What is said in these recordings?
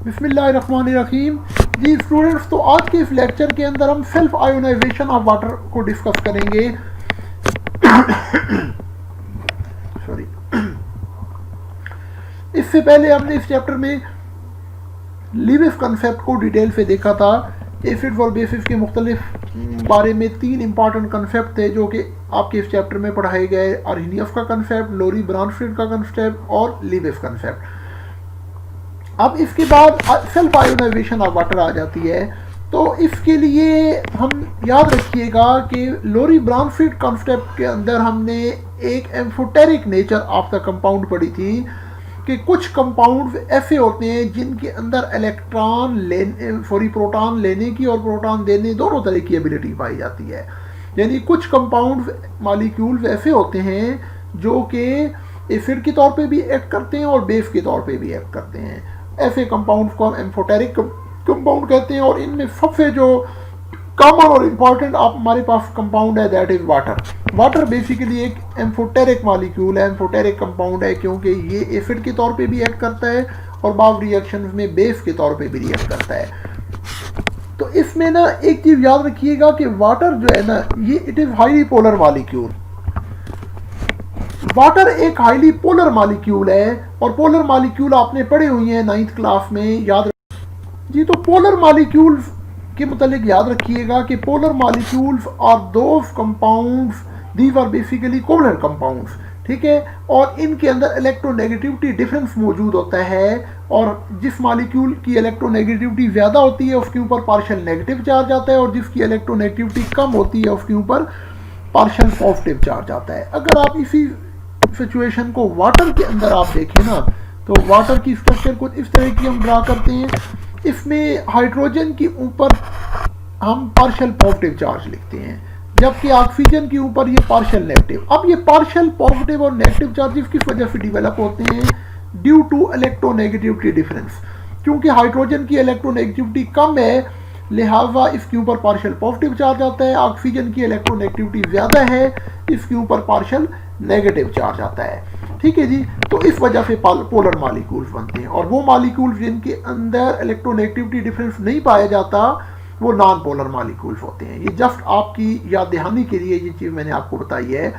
बिस्मिल्लाहिर्रहमानिर्रहीम। जी स्टूडेंट्स, तो आज के इस लेक्चर के अंदर हम सेल्फ आयोनाइजेशन ऑफ वाटर को डिस्कस करेंगे। सॉरी, इससे पहले हमने इस चैप्टर में लिविस कंसेप्ट को डिटेल से देखा था। एसिड्स और बेसिस के मुख्तलिफ बारे में तीन इंपॉर्टेंट कंसेप्ट थे जो कि आपके इस चैप्टर में पढ़ाए गए। अर्हेनियस का कंसेप्ट, लोरी ब्रांडस्टेड का कंसेप्ट और लिविस कंसेप्ट। अब इसके बाद सेल्फ आयोनाइजेशन ऑफ वाटर आ जाती है। तो इसके लिए हम याद रखिएगा कि लोरी ब्रांडस्टेड कंसेप्ट के अंदर हमने एक amphoteric nature of the compound पढ़ी थी कि कुछ कंपाउंड्स ऐसे होते हैं जिनके अंदर प्रोटॉन लेने की और प्रोटॉन देने दोनों तरह की एबिलिटी पाई जाती है। यानी कुछ कंपाउंड्स मॉलिक्यूल्स ऐसे होते हैं जो कि एसिड के तौर पे भी एक्ट करते हैं और बेस के तौर पे भी एक्ट करते हैं। ऐसे कंपाउंड्स को हम एम्फोटेरिक कंपाउंड कहते हैं। और इनमें सबसे जो कॉमन और इम्पॉर्टेंट आप हमारे पास कंपाउंड है that is water. Water basically एक एम्फोटेरिक मॉलिक्यूल है, एम्फोटेरिक कंपाउंड है, क्योंकि ये एसिड के तौर पे भी एक्ट करता है और बाद रिएक्शन में बेस के तौर पे भी रिएक्ट करता है। तो इसमें ना एक चीज याद रखिएगा कि वाटर जो है ना, ये it is highly polar molecule. Water एक हाईली पोलर मॉलिक्यूल है और पोलर मॉलिक्यूल आपने पढ़े हुए हैं 9th क्लास में, याद जी। तो पोलर मॉलिक्यूल्स के मुतालिक याद रखिएगा कि polar molecules are those compounds, these are basically covalent compounds, ठीक है। और इनके अंदर इलेक्ट्रोनेगेटिविटी डिफरेंस मौजूद होता है और जिस मॉलिक्यूल की इलेक्ट्रोनेगेटिविटी ज़्यादा होती है उसके ऊपर पार्शियल नेगेटिव चार्ज आता है और जिसकी इलेक्ट्रोनेगेटिविटी कम होती है उसके ऊपर पार्शियल पॉजिटिव चार्ज आता है। अगर आप इसी सिचुएशन को वाटर के अंदर आप देखें ना, तो वाटर की स्ट्रक्चर कुछ इस तरह की हम ड्रा करते हैं। इसमें हाइड्रोजन के ऊपर हम पार्शियल पॉजिटिव चार्ज लिखते हैं, जबकि ऑक्सीजन के ऊपर ये पार्शियल नेगेटिव। अब ये पार्शियल पॉजिटिव और नेगेटिव चार्जेस किस वजह से डिवेलप होते हैं? Due to electronegativity difference. क्योंकि हाइड्रोजन की इलेक्ट्रोनेगेटिविटी कम है, लिहाजा इसके ऊपर पार्शियल पॉजिटिव चार्ज आता है। ऑक्सीजन की इलेक्ट्रोनेगेटिविटी ज़्यादा है, इसके ऊपर पार्शियल नेगेटिव चार्ज आता है, ठीक है जी। तो इस वजह से पोलर मॉलिक्यूल्स बनते हैं और वो मॉलिक्यूल्स जिनके अंदर इलेक्ट्रोनेगेटिविटी डिफरेंस नहीं पाया जाता वो नॉन पोलर मॉलिक्यूल्स होते हैं। ये जस्ट आपकी याद दहानी के लिए ये चीज़ मैंने आपको बताई है।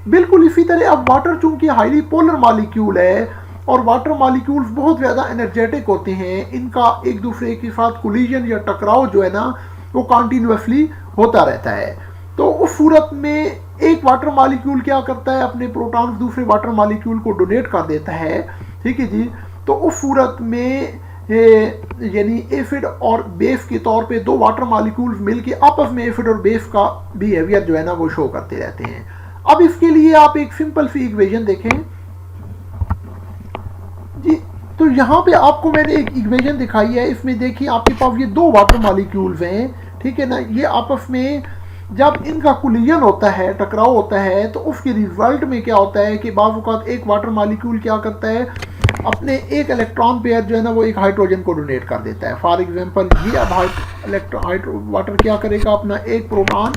बिल्कुल इसी तरह अब वाटर चूंकि हाईली पोलर मॉलिक्यूल है और वाटर मॉलिक्यूल्स बहुत ज़्यादा एनर्जेटिक होते हैं, इनका एक दूसरे के साथ कोलिजन या टकराव जो है ना वो कॉन्टीन्यूसली होता रहता है। तो उस सूरत में एक वाटर मॉलिक्यूल क्या करता है, अपने प्रोटॉन्स दूसरे वाटर मॉलिक्यूल को डोनेट कर देता है, ठीक है जी। तो उस सूरत में यानी एसिड और बेस के तौर पे दो वाटर मॉलिक्यूल्स मिलके आपस में एसिड और बेस का बिहेवियर जो है ना वो शो करते रहते हैं। अब इसके लिए आप एक सिंपल सी इक्वेशन देखें जी। तो यहाँ पे आपको मैंने एक इक्वेशन दिखाई है, इसमें देखिए आपके पास ये दो वाटर मॉलिक्यूल्स हैं, ठीक है ना। ये आपस में जब इनका कोलिजन होता है, टकराव होता है, तो उसके रिजल्ट में क्या होता है कि बाज़ औक़ात एक वाटर मॉलिक्यूल क्या करता है, अपने एक इलेक्ट्रॉन पेयर जो है ना वो एक हाइड्रोजन को डोनेट कर देता है। फॉर एग्जांपल ये अब वाटर क्या करेगा, अपना एक प्रोटॉन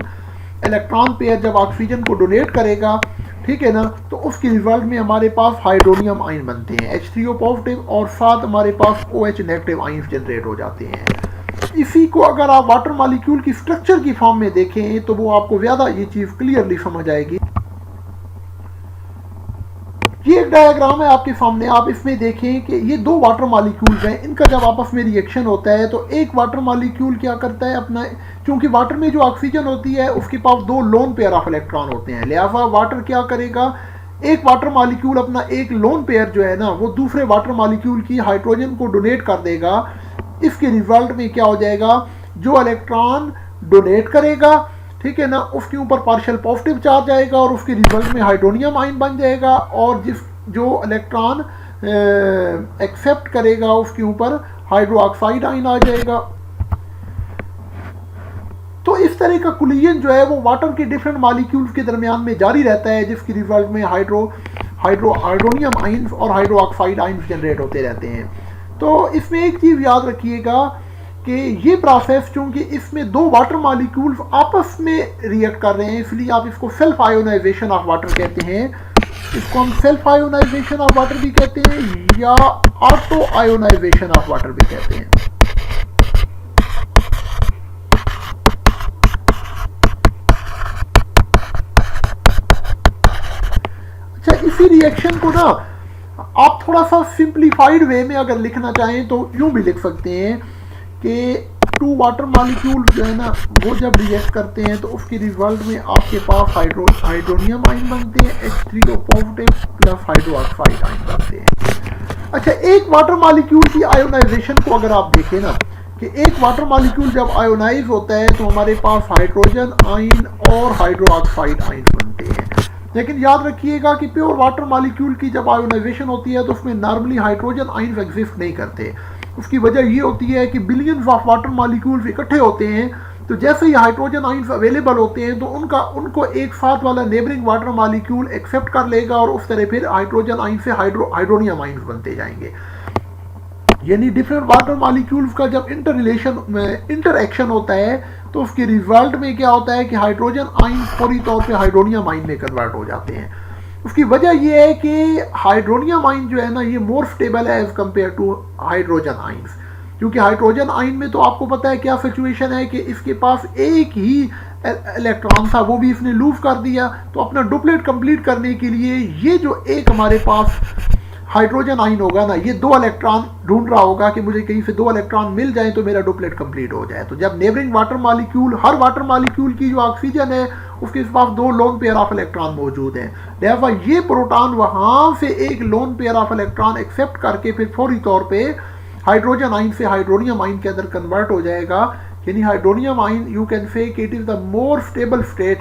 इलेक्ट्रॉन पेयर जब ऑक्सीजन को डोनेट करेगा, ठीक है ना, तो उसके रिजल्ट में हमारे पास हाइड्रोनियम आयन बनते हैं, H3O पॉजिटिव, और साथ हमारे पास OH नेगेटिव आयन जनरेट हो जाते हैं। इसी को अगर आप वाटर मॉलिक्यूल की स्ट्रक्चर की फॉर्म में देखें तो वो आपको ज़्यादा ये चीज़ क्लियरली समझ आएगी। ये एक डायग्राम है आपके सामने, आप इसमें देखें कि ये दो वाटर मॉलिक्यूल्स हैं, इनका जब आपस में रिएक्शन होता है तो एक वाटर मॉलिक्यूल क्या करता है अपना, क्योंकि वाटर में जो ऑक्सीजन होती है उसके पास दो लोन पेयर ऑफ इलेक्ट्रॉन होते हैं, लिहाजा वाटर क्या करेगा, एक वाटर मॉलिक्यूल अपना एक लोन पेयर जो है ना वो दूसरे वाटर मॉलिक्यूल की हाइड्रोजन को डोनेट कर देगा। इसके रिजल्ट में क्या हो जाएगा, जो इलेक्ट्रॉन डोनेट करेगा, ठीक है ना, उसके ऊपर पार्शियल पॉजिटिव चार्ज आएगा और उसके रिजल्ट में हाइड्रोनियम आयन बन जाएगा, और जो इलेक्ट्रॉन एक्सेप्ट करेगा उसके ऊपर हाइड्रो ऑक्साइड आयन आ जाएगा। तो इस तरह का कोलिजन जो है वो वाटर के डिफरेंट मॉलिक्यूल्स के दरमियान में जारी रहता है, जिसके रिजल्ट में हाइड्रोनियम आयन और हाइड्रो ऑक्साइड आयन जनरेट होते रहते हैं। तो इसमें एक चीज़ याद रखिएगा कि ये प्रोसेस चूंकि इसमें दो वाटर मॉलिक्यूल्स आपस में रिएक्ट कर रहे हैं, इसलिए आप इसको सेल्फ आयोनाइजेशन ऑफ वाटर कहते हैं। इसको हम सेल्फ आयोनाइजेशन ऑफ वाटर भी कहते हैं या ऑटो आयोनाइजेशन ऑफ वाटर भी कहते हैं। अच्छा, इसी रिएक्शन को ना आप थोड़ा सा सिंप्लीफाइड वे में अगर लिखना चाहें तो यूं भी लिख सकते हैं कि टू वाटर मॉलिक्यूल जो है ना वो जब रिएक्ट करते हैं तो उसके रिजल्ट में आपके पास हाइड्रोनियम आयन बनते हैं H3O positive plus hydro oxide ion बनते हैं। अच्छा, एक वाटर मॉलिक्यूल की आयोनाइजेशन को अगर आप देखें ना कि एक वाटर मॉलिक्यूल जब आयोनाइज होता है तो हमारे पास हाइड्रोजन आयन और हाइड्रो ऑक्साइड आयन बनते हैं। लेकिन याद रखिएगा कि प्योर वाटर मॉलिक्यूल की जब आयोनाइजेशन होती है तो उसमें नॉर्मली हाइड्रोजन आयन एग्जिस्ट नहीं करते। उसकी वजह ये होती है कि बिलियंस ऑफ वाटर मॉलिक्यूल्स इकट्ठे होते हैं, तो जैसे ही हाइड्रोजन आयंस अवेलेबल होते हैं तो उनको एक साथ वाला नेबरिंग वाटर मॉलिक्यूल एक्सेप्ट कर लेगा और उस तरह फिर हाइड्रोजन आयन से हाइड्रोनियम आयंस बनते जाएंगे। यानी डिफरेंट वाटर मॉलिक्यूल्स का जब इंटरएक्शन होता है तो उसके रिजल्ट में क्या होता है कि हाइड्रोजन आयन फौरी तौर पे हाइड्रोनियम आयन में कन्वर्ट हो जाते हैं। उसकी वजह यह है कि हाइड्रोनियम आयन जो है ना ये मोर स्टेबल है as compare to hydrogen ions, क्योंकि हाइड्रोजन आयन में तो आपको पता है क्या सिचुएशन है कि इसके पास एक ही इलेक्ट्रॉन था, वो भी इसने लूज कर दिया। तो अपना डुप्लेट कंप्लीट करने के लिए ये जो एक हमारे पास हाइड्रोजन आयन होगा ना, ये 2 इलेक्ट्रॉन ढूंढ रहा होगा कि मुझे कहीं से 2 इलेक्ट्रॉन मिल जाए तो मेरा डुप्लेट कंप्लीट हो जाए। तो जब नेबरिंग वाटर मॉलिक्यूल, हर वाटर मॉलिक्यूल की जो ऑक्सीजन है उसके पास 2 लोन पेयर ऑफ इलेक्ट्रॉन मौजूद हैं, लिहाजा ये प्रोटॉन वहां से एक lone pair of electron accept करके फिर फौरी तौर पे हाइड्रोजन आयन से हाइड्रोनियम आयन के अंदर कन्वर्ट हो जाएगा। यानी hydronium ion you can say it is the more stable state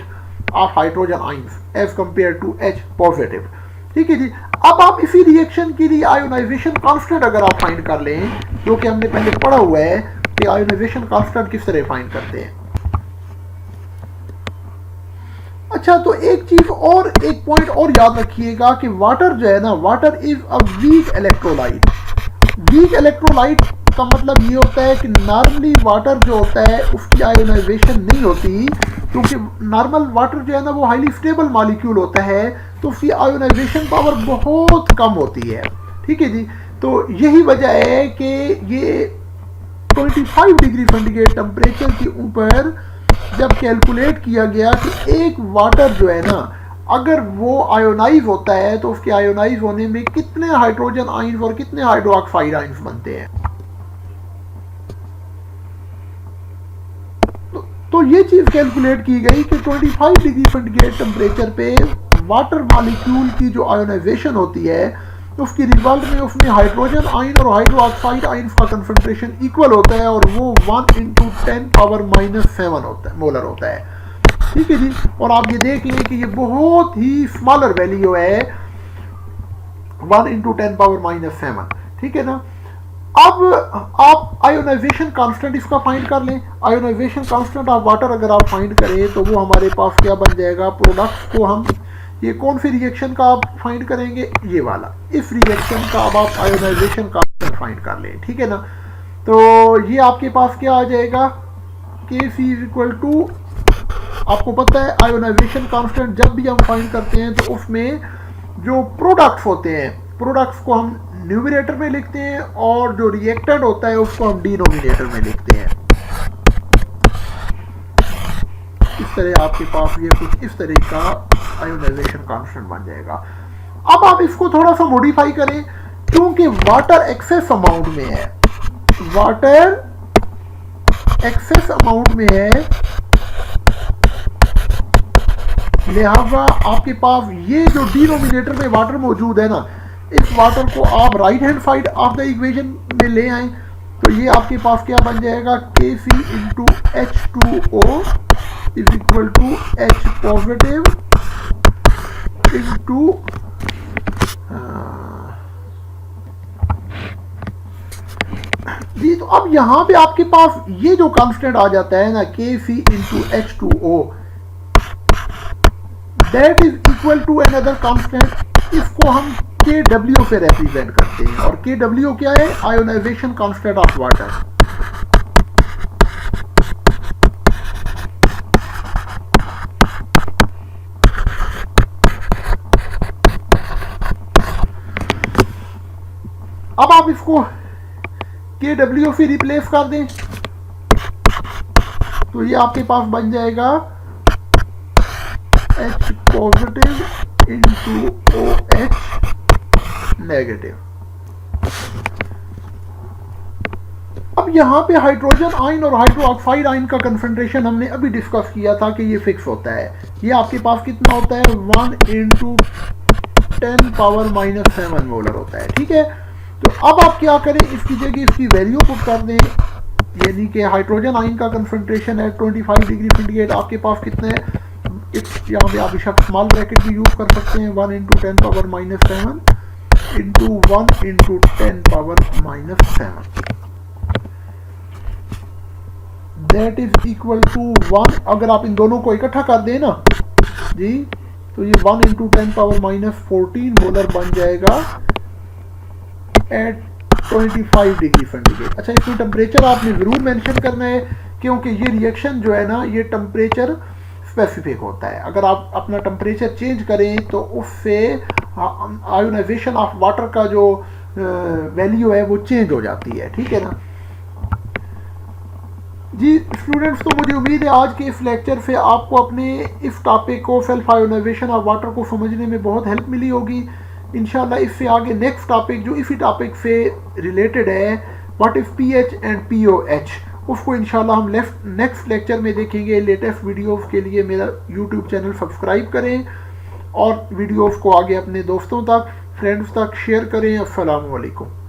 of hydrogen ions as compare to H positive. ठीक है जी। अब आप इसी रिएक्शन के लिए आयोनाइजेशन कांस्टेंट अगर आप फाइंड कर लें, जो कि हमने पहले पढ़ा हुआ है कि आयोनाइजेशन कांस्टेंट किस तरह फाइंड करते हैं। अच्छा, तो एक चीज और, एक पॉइंट और याद रखिएगा कि वाटर जो है ना, water is a weak electrolyte. Weak electrolyte का मतलब ये होता है कि नॉर्मली वाटर जो होता है उसकी आयोनाइजेशन नहीं होती, क्योंकि नॉर्मल वाटर जो है ना वो हाईली स्टेबल मॉलिक्यूल होता है, तो उसकी आयोनाइजेशन पावर बहुत कम होती है। ठीक है जी। तो यही वजह है कि ये 25 डिग्री सेंटीग्रेड टेम्परेचर के ऊपर जब कैलकुलेट किया गया कि एक वाटर जो है ना अगर वो आयोनाइज होता है तो उसके आयोनाइज होने में कितने हाइड्रोजन आयंस और कितने हाइड्रो ऑक्साइड आयंस बनते हैं। तो ये चीज कैलकुलेट की गई कि 25 डिग्री सेंटीग्रेड टेम्परेचर पे वाटर मॉलिक्यूल की जो आयोनाइजेशन होती है उसकी रिजल्ट में उसमें हाइड्रोजन आयन और हाइड्रो ऑक्साइड आयंस का कंसंट्रेशन इक्वल होता है और वो 1 × 10⁻⁻7 होता है, मोलर होता है। ठीक है जी। और आप ये देख लें कि ये बहुत ही स्मॉलर वैल्यू है, 1 × 10⁻⁻7। ठीक है ना। अब आप आयोनाइजेशन कांस्टेंट इसका फाइंड कर लें। आयोनाइजेशन कांस्टेंट ऑफ वाटर अगर आप फाइंड करें तो वो हमारे पास क्या बन जाएगा, प्रोडक्ट्स को हम, ये कौन सी रिएक्शन का आप फाइंड करेंगे, ये वाला, इस रिएक्शन का अब आप आयोनाइजेशन कांस्टेंट फाइंड कर लें। ठीक है ना। तो ये आपके पास क्या आ जाएगा, Kc = आपको पता है आयोनाइजेशन कांस्टेंट जब भी हम फाइंड करते हैं तो उसमें जो प्रोडक्ट्स होते हैं, प्रोडक्ट्स को हम न्यूमरेटर में लिखते हैं और जो रिएक्टेंट होता है उसको हम डिनोमिनेटर में लिखते हैं। इस तरह आपके पास ये कुछ इस तरह का आयोनाइजेशन कांस्टेंट बन जाएगा। अब आप इसको थोड़ा सा मॉडिफाई करें, क्योंकि वाटर एक्सेस अमाउंट में है, वाटर एक्सेस अमाउंट में है, लिहाजा आपके पास ये जो डिनोमिनेटर में वाटर मौजूद है ना, इस वाटर को आप right hand side of the equation में ले आए तो ये आपके पास क्या बन जाएगा, Kc × H2O = H positive into जी। तो अब यहां पे आपके पास ये जो कांस्टेंट आ जाता है ना, Kc × H2O, that is equal to another constant, इसको हम Kw से रिप्रेजेंट करते हैं। और Kw क्या है, आयोनाइजेशन कांस्टेंट ऑफ वाटर। अब आप इसको KW से रिप्लेस कर दें तो ये आपके पास बन जाएगा H positive into OH negative. अब यहाँ पे हाइड्रोजन आयन और हाइड्रो ऑक्साइड आयन का कंसंट्रेशन हमने अभी डिस्कस किया था कि ये फिक्स होता है। ये आपके पास कितना होता है 1 इंटू 10⁻⁻7 मोलर होता है। ठीक है, तो अब आप क्या करें, इसकी जगह इसकी वैल्यू पुट कर दें, यानी कि हाइड्रोजन आयन का कंसंट्रेशन है 25 डिग्री सेंटीग्रेड, आपके पास कितने है, यहाँ पे आप बेशक स्मॉल ब्रैकेट भी यूज कर सकते हैं, 1 into 10⁻⁻7 into 1 into 10⁻⁻7 that is equal to 1। अगर आप इन दोनों को इकट्ठा कर दें ना जी, तो ये 1 इंटू 10⁻⁻14 मोलर बन जाएगा एट 25 डिग्री सेंटीग्रेड। अच्छा, इसमें टेम्परेचर आपने ज़रूर मेंशन करना है, क्योंकि ये रिएक्शन जो है ना ये टेम्परेचर स्पेसिफिक होता है। अगर आप अपना टेम्परेचर चेंज करें तो उससे आयोनाइजेशन ऑफ वाटर का जो वैल्यू है वो चेंज हो जाती है। ठीक है ना जी स्टूडेंट्स, तो मुझे उम्मीद है आज के इस लेक्चर से आपको अपने इस टॉपिक को सेल्फ आयोनाइजेशन ऑफ वाटर को समझने में बहुत हेल्प मिली होगी। इंशाल्लाह इससे आगे नेक्स्ट टॉपिक जो इसी टॉपिक से रिलेटेड है, what is pH and pOH, उसको इंशाल्लाह हम नेक्स्ट लेक्चर में देखेंगे। लेटेस्ट वीडियोस के लिए मेरा यूट्यूब चैनल सब्सक्राइब करें और वीडियोस को आगे अपने दोस्तों तक, फ्रेंड्स तक शेयर करें। अस्सलामु अलैकुम।